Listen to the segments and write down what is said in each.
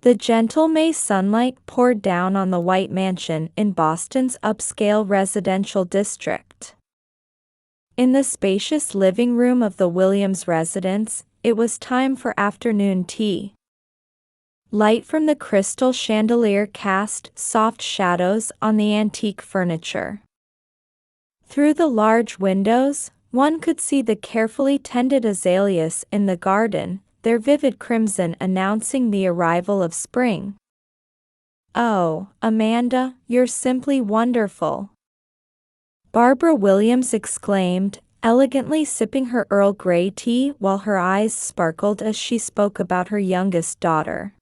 The gentle May sunlight poured down on the white mansion in Boston's upscale residential district. In the spacious living room of the Williams residence, it was time for afternoon tea. Light from the crystal chandelier cast soft shadows on the antique furniture. Through the large windows, one could see the carefully tended azaleas in the garden, their vivid crimson announcing the arrival of spring. "Oh, Amanda, you're simply wonderful," Barbara Williams exclaimed, elegantly sipping her Earl Grey tea while her eyes sparkled as she spoke about her youngest daughter.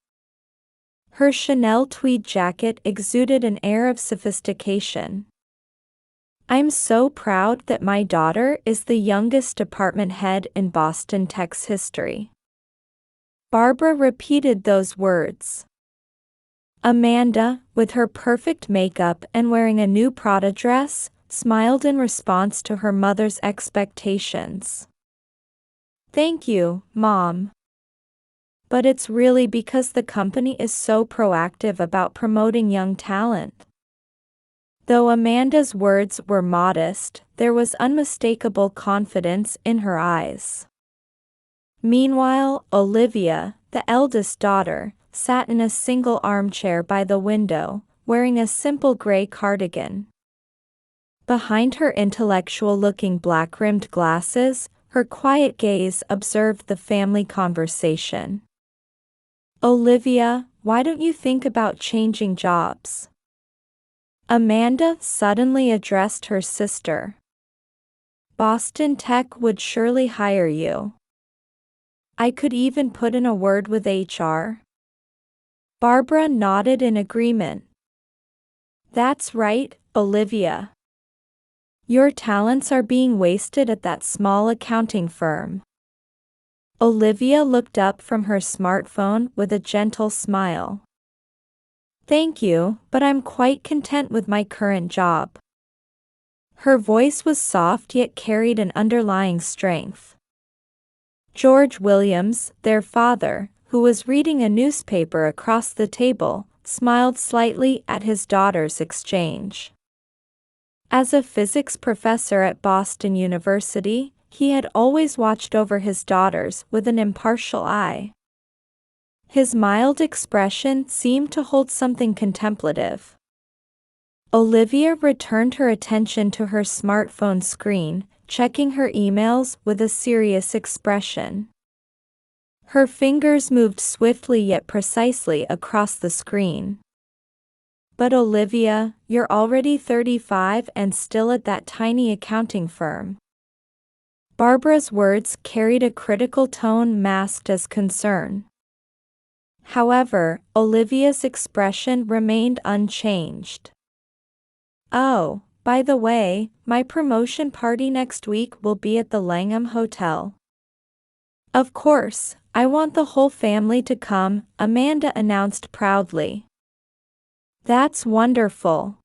Her Chanel tweed jacket exuded an air of sophistication. "I'm so proud that my daughter is the youngest department head in Boston Tech's history." Barbara repeated those words. Amanda, with her perfect makeup and wearing a new Prada dress, smiled in response to her mother's expectations. "Thank you, Mom. But it's really because the company is so proactive about promoting young talent." Though Amanda's words were modest, there was unmistakable confidence in her eyes. Meanwhile, Olivia, the eldest daughter, sat in a single armchair by the window, wearing a simple gray cardigan. Behind her intellectual-looking black-rimmed glasses, her quiet gaze observed the family conversation. "Olivia, why don't you think about changing jobs?" Amanda suddenly addressed her sister. "Boston Tech would surely hire you. I could even put in a word with HR." Barbara nodded in agreement. "That's right, Olivia. Your talents are being wasted at that small accounting firm." Olivia looked up from her smartphone with a gentle smile. "Thank you, but I'm quite content with my current job." Her voice was soft yet carried an underlying strength. George Williams, their father, who was reading a newspaper across the table, smiled slightly at his daughter's exchange. As a physics professor at Boston University, he had always watched over his daughters with an impartial eye. His mild expression seemed to hold something contemplative. Olivia returned her attention to her smartphone screen, checking her emails with a serious expression. Her fingers moved swiftly yet precisely across the screen. "But Olivia, you're already 35 and still at that tiny accounting firm." Barbara's words carried a critical tone masked as concern. However, Olivia's expression remained unchanged. "Oh, by the way, my promotion party next week will be at the Langham Hotel." "Of course, I want the whole family to come," Amanda announced proudly. "That's wonderful."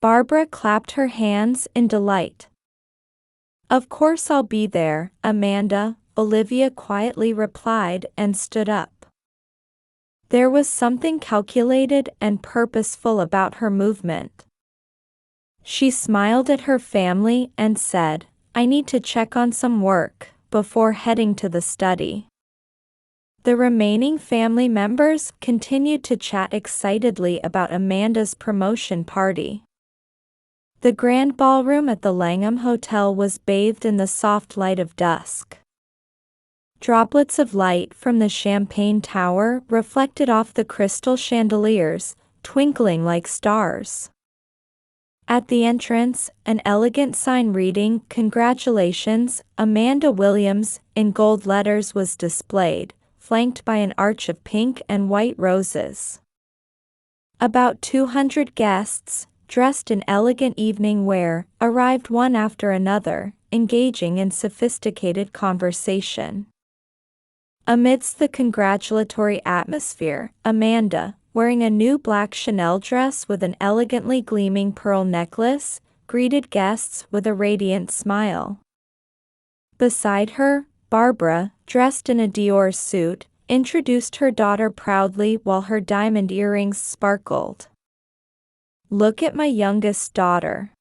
Barbara clapped her hands in delight. "Of course I'll be there, Amanda," Olivia quietly replied and stood up. There was something calculated and purposeful about her movement. She smiled at her family and said, "I need to check on some work," before heading to the study. The remaining family members continued to chat excitedly about Amanda's promotion party. The grand ballroom at the Langham Hotel was bathed in the soft light of dusk. Droplets of light from the champagne tower reflected off the crystal chandeliers, twinkling like stars. At the entrance, an elegant sign reading, "Congratulations, Amanda Williams," in gold letters was displayed, flanked by an arch of pink and white roses. About 200 guests, dressed in elegant evening wear, arrived one after another, engaging in sophisticated conversation. Amidst the congratulatory atmosphere, Amanda, wearing a new black Chanel dress with an elegantly gleaming pearl necklace, greeted guests with a radiant smile. Beside her, Barbara, dressed in a Dior suit, introduced her daughter proudly while her diamond earrings sparkled. "Look at my youngest daughter.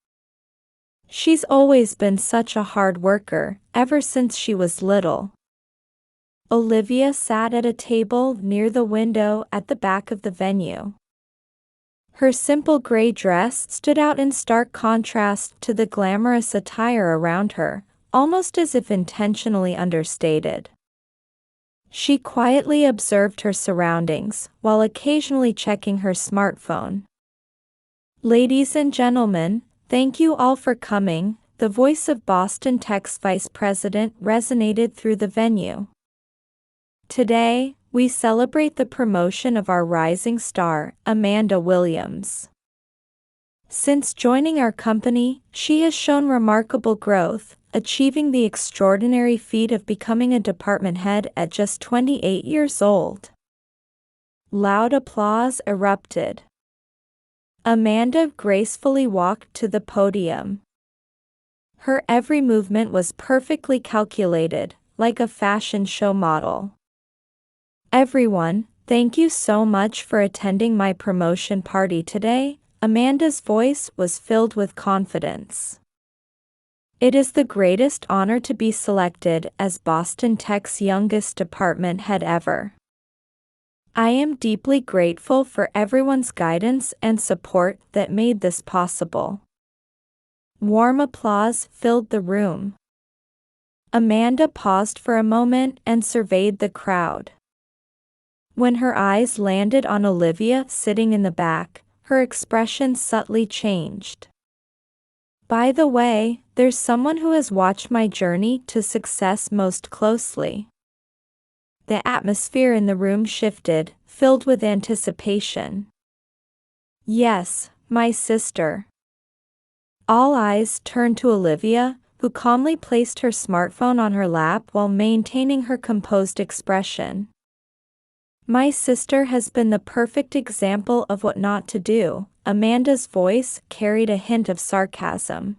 She's always been such a hard worker, ever since she was little." Olivia sat at a table near the window at the back of the venue. Her simple gray dress stood out in stark contrast to the glamorous attire around her, almost as if intentionally understated. She quietly observed her surroundings, while occasionally checking her smartphone. "Ladies and gentlemen, thank you all for coming," the voice of Boston Tech's vice president resonated through the venue. "Today, we celebrate the promotion of our rising star, Amanda Williams. Since joining our company, she has shown remarkable growth, achieving the extraordinary feat of becoming a department head at just 28 years old." Loud applause erupted. Amanda gracefully walked to the podium. Her every movement was perfectly calculated, like a fashion show model. "Everyone, thank you so much for attending my promotion party today." Amanda's voice was filled with confidence. "It is the greatest honor to be selected as Boston Tech's youngest department head ever. I am deeply grateful for everyone's guidance and support that made this possible." Warm applause filled the room. Amanda paused for a moment and surveyed the crowd. When her eyes landed on Olivia sitting in the back, her expression subtly changed. "By the way, there's someone who has watched my journey to success most closely." The atmosphere in the room shifted, filled with anticipation. "Yes, my sister." All eyes turned to Olivia, who calmly placed her smartphone on her lap while maintaining her composed expression. "My sister has been the perfect example of what not to do." Amanda's voice carried a hint of sarcasm.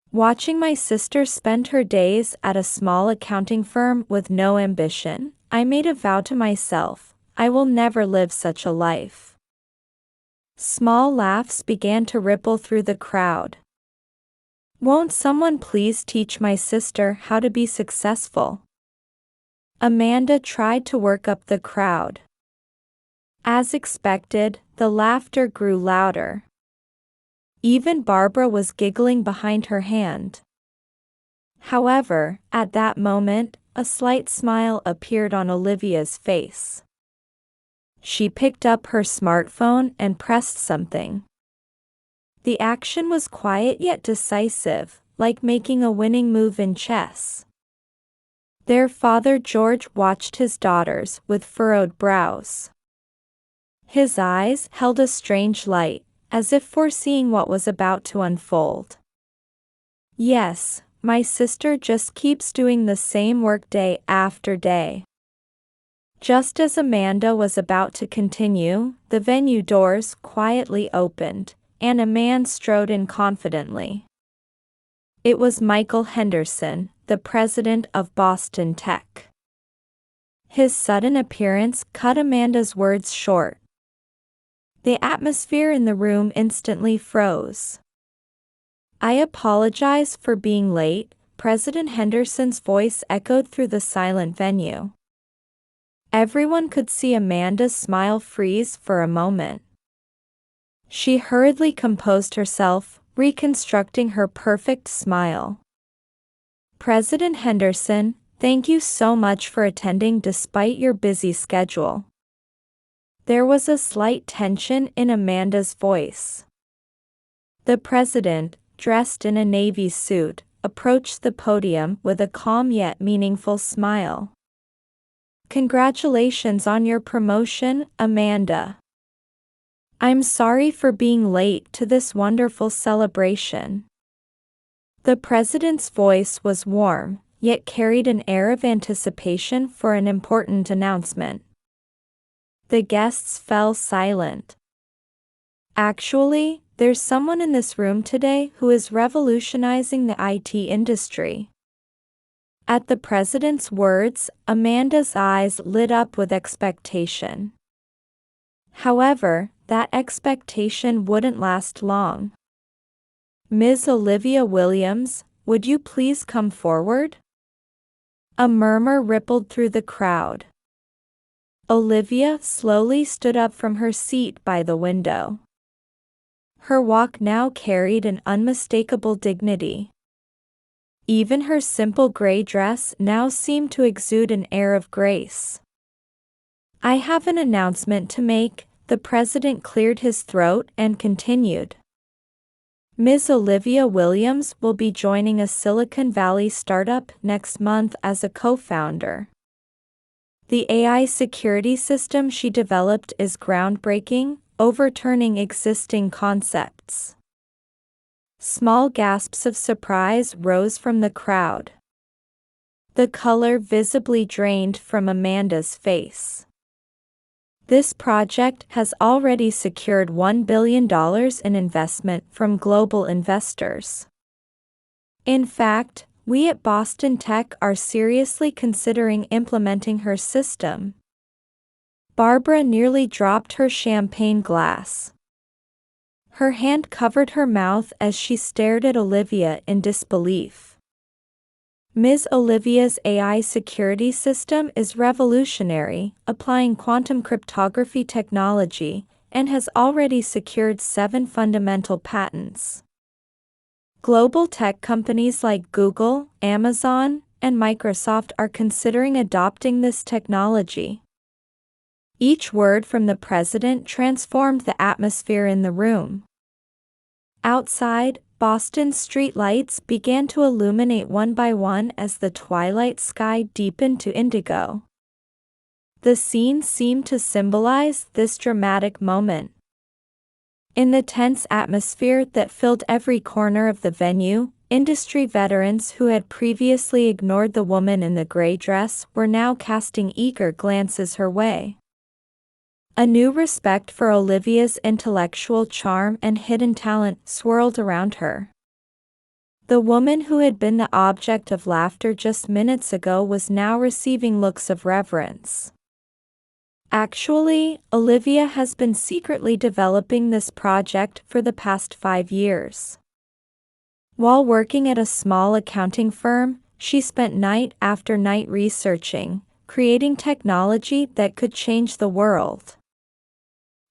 "Watching my sister spend her days at a small accounting firm with no ambition, I made a vow to myself, I will never live such a life." Small laughs began to ripple through the crowd. "Won't someone please teach my sister how to be successful?" Amanda tried to work up the crowd. As expected, the laughter grew louder. Even Barbara was giggling behind her hand. However, at that moment, a slight smile appeared on Olivia's face. She picked up her smartphone and pressed something. The action was quiet yet decisive, like making a winning move in chess. Their father George watched his daughters with furrowed brows. His eyes held a strange light, as if foreseeing what was about to unfold. "Yes, my sister just keeps doing the same work day after day." Just as Amanda was about to continue, the venue doors quietly opened, and a man strode in confidently. It was Michael Henderson, the president of Boston Tech. His sudden appearance cut Amanda's words short. The atmosphere in the room instantly froze. "I apologize for being late," President Henderson's voice echoed through the silent venue. Everyone could see Amanda's smile freeze for a moment. She hurriedly composed herself, reconstructing her perfect smile. "President Henderson, thank you so much for attending despite your busy schedule." There was a slight tension in Amanda's voice. The president, dressed in a navy suit, approached the podium with a calm yet meaningful smile. "Congratulations on your promotion, Amanda. I'm sorry for being late to this wonderful celebration." The president's voice was warm, yet carried an air of anticipation for an important announcement. The guests fell silent. "Actually, there's someone in this room today who is revolutionizing the IT industry." At the president's words, Amanda's eyes lit up with expectation. However, that expectation wouldn't last long. "Ms. Olivia Williams, would you please come forward?" A murmur rippled through the crowd. Olivia slowly stood up from her seat by the window. Her walk now carried an unmistakable dignity. Even her simple gray dress now seemed to exude an air of grace. "I have an announcement to make," the president cleared his throat and continued. "Ms. Olivia Williams will be joining a Silicon Valley startup next month as a co-founder. The AI security system she developed is groundbreaking, overturning existing concepts." Small gasps of surprise rose from the crowd. The color visibly drained from Amanda's face. "This project has already secured $1 billion in investment from global investors. In fact, we at Boston Tech are seriously considering implementing her system." Barbara nearly dropped her champagne glass. Her hand covered her mouth as she stared at Olivia in disbelief. "Ms. Olivia's AI security system is revolutionary, applying quantum cryptography technology, and has already secured 7 fundamental patents. Global tech companies like Google, Amazon, and Microsoft are considering adopting this technology." Each word from the president transformed the atmosphere in the room. Outside, Boston's streetlights began to illuminate one by one as the twilight sky deepened to indigo. The scene seemed to symbolize this dramatic moment. In the tense atmosphere that filled every corner of the venue, industry veterans who had previously ignored the woman in the gray dress were now casting eager glances her way. A new respect for Olivia's intellectual charm and hidden talent swirled around her. The woman who had been the object of laughter just minutes ago was now receiving looks of reverence. "Actually, Olivia has been secretly developing this project for the past 5 years. While working at a small accounting firm, she spent night after night researching, creating technology that could change the world."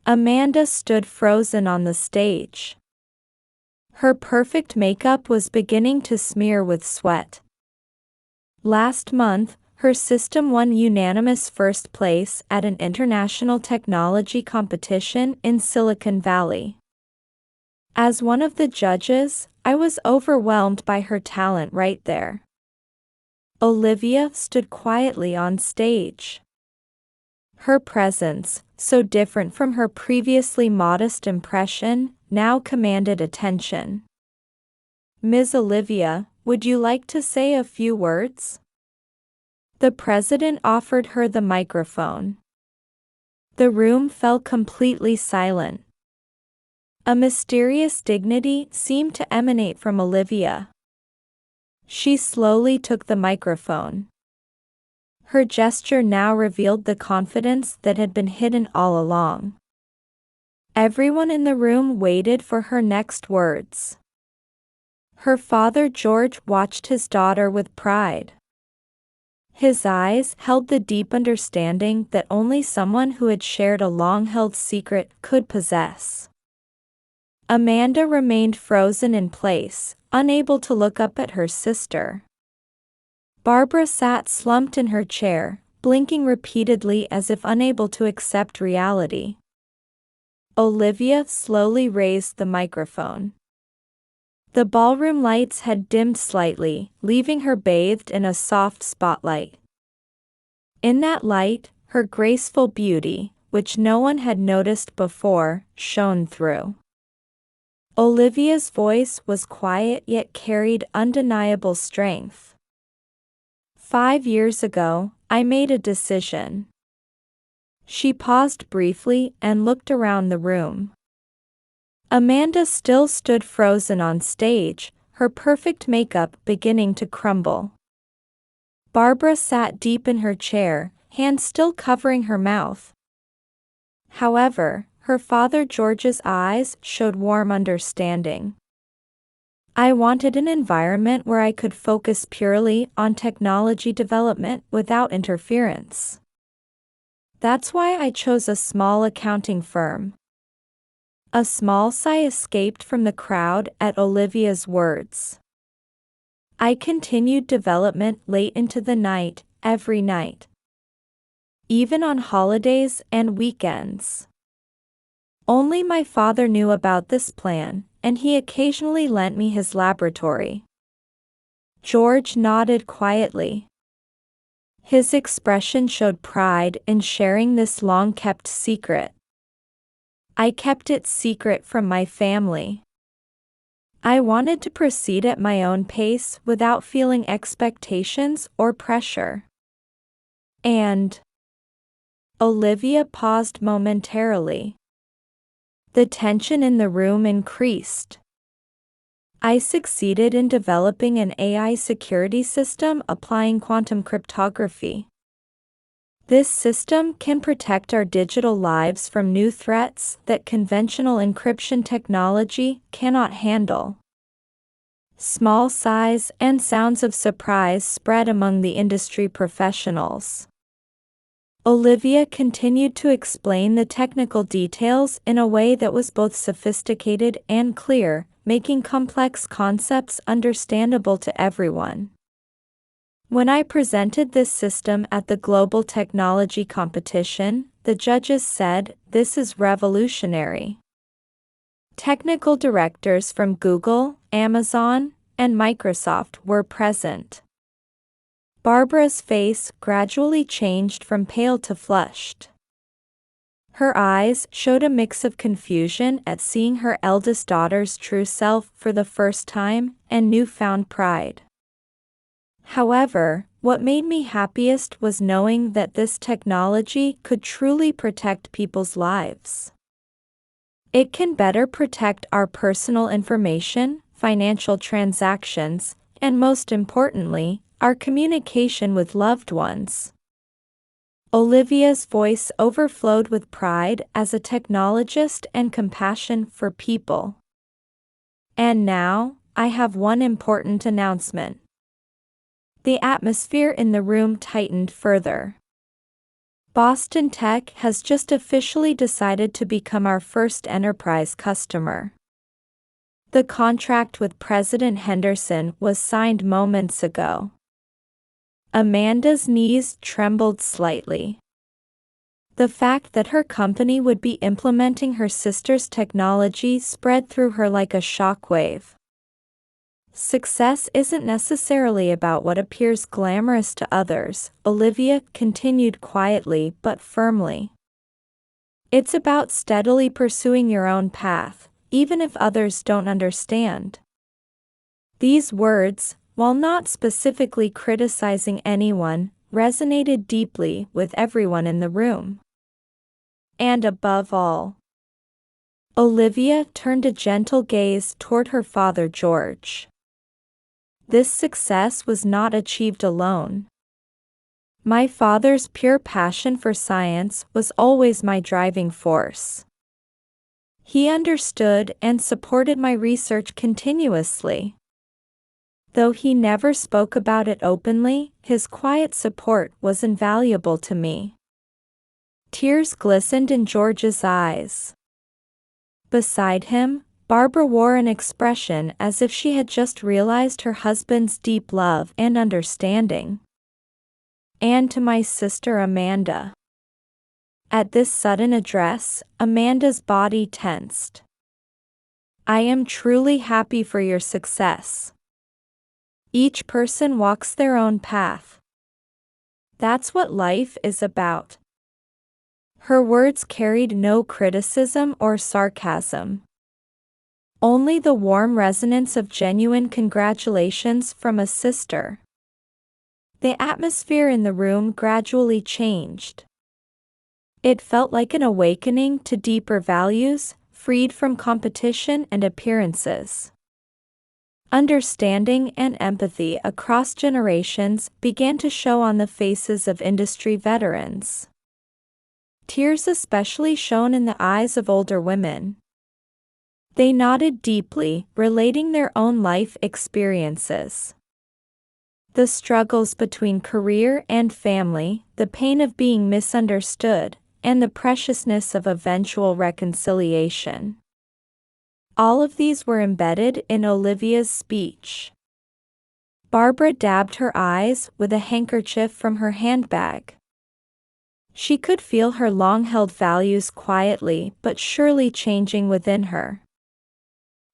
Amanda stood frozen on the stage. Her perfect makeup was beginning to smear with sweat. Last month, her system won unanimous first place at an international technology competition in Silicon Valley. "As one of the judges, I was overwhelmed by her talent right there." Olivia stood quietly on stage. Her presence, so different from her previously modest impression, now commanded attention. "Ms. Olivia, would you like to say a few words?" The president offered her the microphone. The room fell completely silent. A mysterious dignity seemed to emanate from Olivia. She slowly took the microphone. Her gesture now revealed the confidence that had been hidden all along. Everyone in the room waited for her next words. Her father George watched his daughter with pride. His eyes held the deep understanding that only someone who had shared a long-held secret could possess. Amanda remained frozen in place, unable to look up at her sister. Barbara sat slumped in her chair, blinking repeatedly as if unable to accept reality. Olivia slowly raised the microphone. The ballroom lights had dimmed slightly, leaving her bathed in a soft spotlight. In that light, her graceful beauty, which no one had noticed before, shone through. Olivia's voice was quiet yet carried undeniable strength. 5 years ago, I made a decision." She paused briefly and looked around the room. Amanda still stood frozen on stage, her perfect makeup beginning to crumble. Barbara sat deep in her chair, hands still covering her mouth. However, her father George's eyes showed warm understanding. I wanted an environment where I could focus purely on technology development without interference. That's why I chose a small accounting firm. A small sigh escaped from the crowd at Olivia's words. I continued development late into the night, every night. Even on holidays and weekends. Only my father knew about this plan, and he occasionally lent me his laboratory. George nodded quietly. His expression showed pride in sharing this long-kept secret. I kept it secret from my family. I wanted to proceed at my own pace without feeling expectations or pressure. And Olivia paused momentarily. The tension in the room increased. I succeeded in developing an AI security system applying quantum cryptography. This system can protect our digital lives from new threats that conventional encryption technology cannot handle. Small sighs and sounds of surprise spread among the industry professionals. Olivia continued to explain the technical details in a way that was both sophisticated and clear, making complex concepts understandable to everyone. When I presented this system at the global technology competition, the judges said, "This is revolutionary." Technical directors from Google, Amazon, and Microsoft were present. Barbara's face gradually changed from pale to flushed. Her eyes showed a mix of confusion at seeing her eldest daughter's true self for the first time and newfound pride. However, what made me happiest was knowing that this technology could truly protect people's lives. It can better protect our personal information, financial transactions, and most importantly, our communication with loved ones. Olivia's voice overflowed with pride as a technologist and compassion for people. And now, I have one important announcement. The atmosphere in the room tightened further. Boston Tech has just officially decided to become our first enterprise customer. The contract with President Henderson was signed moments ago. Amanda's knees trembled slightly. The fact that her company would be implementing her sister's technology spread through her like a shockwave. Success isn't necessarily about what appears glamorous to others, Olivia continued quietly but firmly. It's about steadily pursuing your own path, even if others don't understand. These words, while not specifically criticizing anyone, resonated deeply with everyone in the room. And above all, Olivia turned a gentle gaze toward her father George. This success was not achieved alone. My father's pure passion for science was always my driving force. He understood and supported my research continuously. Though he never spoke about it openly, his quiet support was invaluable to me. Tears glistened in George's eyes. Beside him, Barbara wore an expression as if she had just realized her husband's deep love and understanding. And to my sister Amanda. At this sudden address, Amanda's body tensed. I am truly happy for your success. Each person walks their own path. That's what life is about. Her words carried no criticism or sarcasm. Only the warm resonance of genuine congratulations from a sister. The atmosphere in the room gradually changed. It felt like an awakening to deeper values, freed from competition and appearances. Understanding and empathy across generations began to show on the faces of industry veterans. Tears especially shone in the eyes of older women. They nodded deeply, relating their own life experiences. The struggles between career and family, the pain of being misunderstood, and the preciousness of eventual reconciliation. All of these were embedded in Olivia's speech. Barbara dabbed her eyes with a handkerchief from her handbag. She could feel her long-held values quietly but surely changing within her.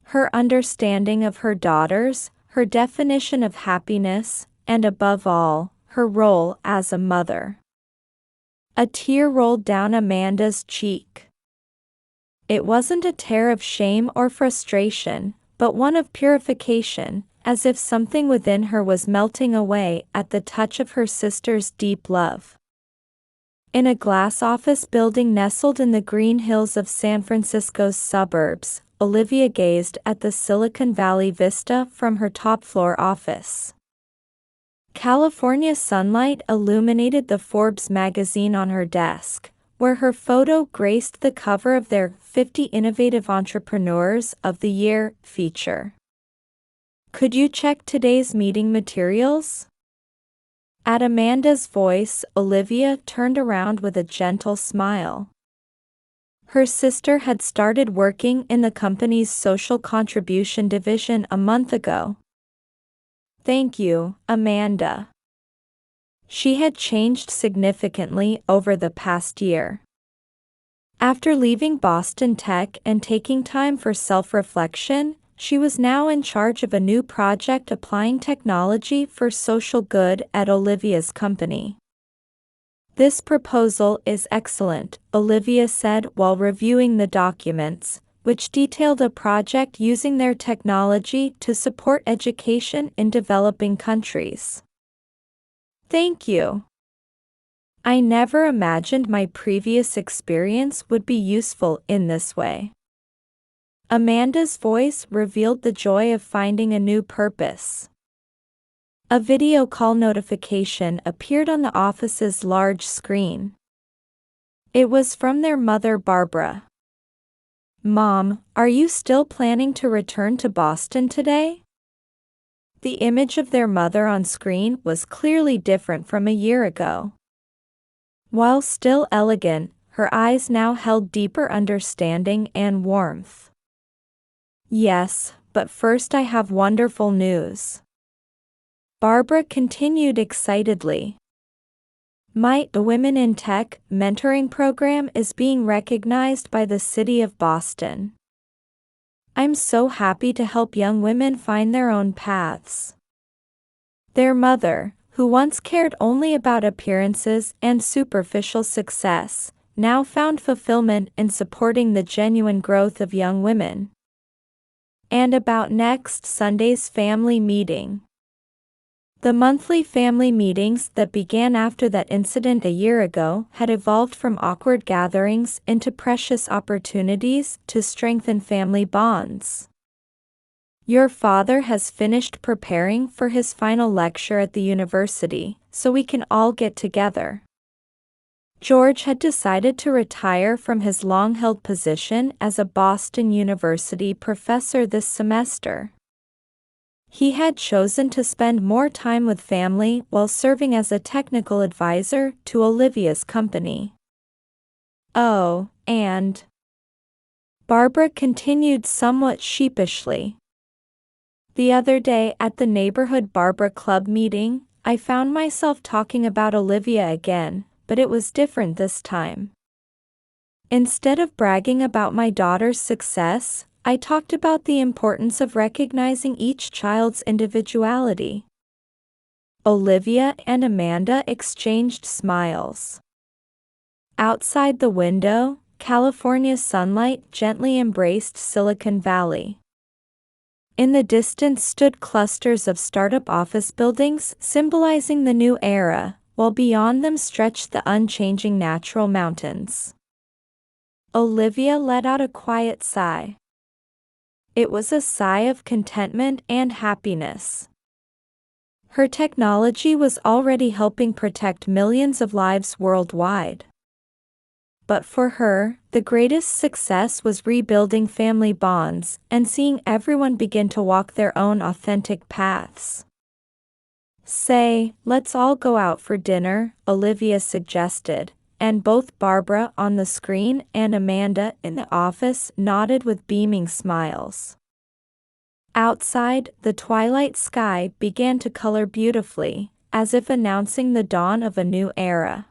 Her understanding of her daughters, her definition of happiness, and above all, her role as a mother. A tear rolled down Amanda's cheek. It wasn't a tear of shame or frustration, but one of purification, as if something within her was melting away at the touch of her sister's deep love. In a glass office building nestled in the green hills of San Francisco's suburbs, Olivia gazed at the Silicon Valley vista from her top-floor office. California sunlight illuminated the Forbes magazine on her desk, where her photo graced the cover of their 50 Innovative Entrepreneurs of the Year feature. "Could you check today's meeting materials?" At Amanda's voice, Olivia turned around with a gentle smile. Her sister had started working in the company's social contribution division a month ago. "Thank you, Amanda." She had changed significantly over the past year. After leaving Boston Tech and taking time for self-reflection, she was now in charge of a new project applying technology for social good at Olivia's company. "This proposal is excellent," Olivia said while reviewing the documents, which detailed a project using their technology to support education in developing countries. "Thank you. I never imagined my previous experience would be useful in this way." Amanda's voice revealed the joy of finding a new purpose. A video call notification appeared on the office's large screen. It was from their mother, Barbara. "Mom, are you still planning to return to Boston today?" The image of their mother on screen was clearly different from a year ago. While still elegant, her eyes now held deeper understanding and warmth. "Yes, but first I have wonderful news," Barbara continued excitedly. "My Women in Tech mentoring program is being recognized by the City of Boston. I'm so happy to help young women find their own paths." Their mother, who once cared only about appearances and superficial success, now found fulfillment in supporting the genuine growth of young women. And about next Sunday's family meeting. The monthly family meetings that began after that incident a year ago had evolved from awkward gatherings into precious opportunities to strengthen family bonds. "Your father has finished preparing for his final lecture at the university, so we can all get together." George had decided to retire from his long-held position as a Boston University professor this semester. He had chosen to spend more time with family while serving as a technical advisor to Olivia's company. "Oh, and," Barbara continued somewhat sheepishly, "the other day at the neighborhood Barbara Club meeting, I found myself talking about Olivia again, but it was different this time. Instead of bragging about my daughter's success, I talked about the importance of recognizing each child's individuality." Olivia and Amanda exchanged smiles. Outside the window, California's sunlight gently embraced Silicon Valley. In the distance stood clusters of startup office buildings symbolizing the new era, while beyond them stretched the unchanging natural mountains. Olivia let out a quiet sigh. It was a sigh of contentment and happiness. Her technology was already helping protect millions of lives worldwide. But for her, the greatest success was rebuilding family bonds and seeing everyone begin to walk their own authentic paths. "Say, let's all go out for dinner," Olivia suggested, and both Barbara on the screen and Amanda in the office nodded with beaming smiles. Outside, the twilight sky began to color beautifully, as if announcing the dawn of a new era.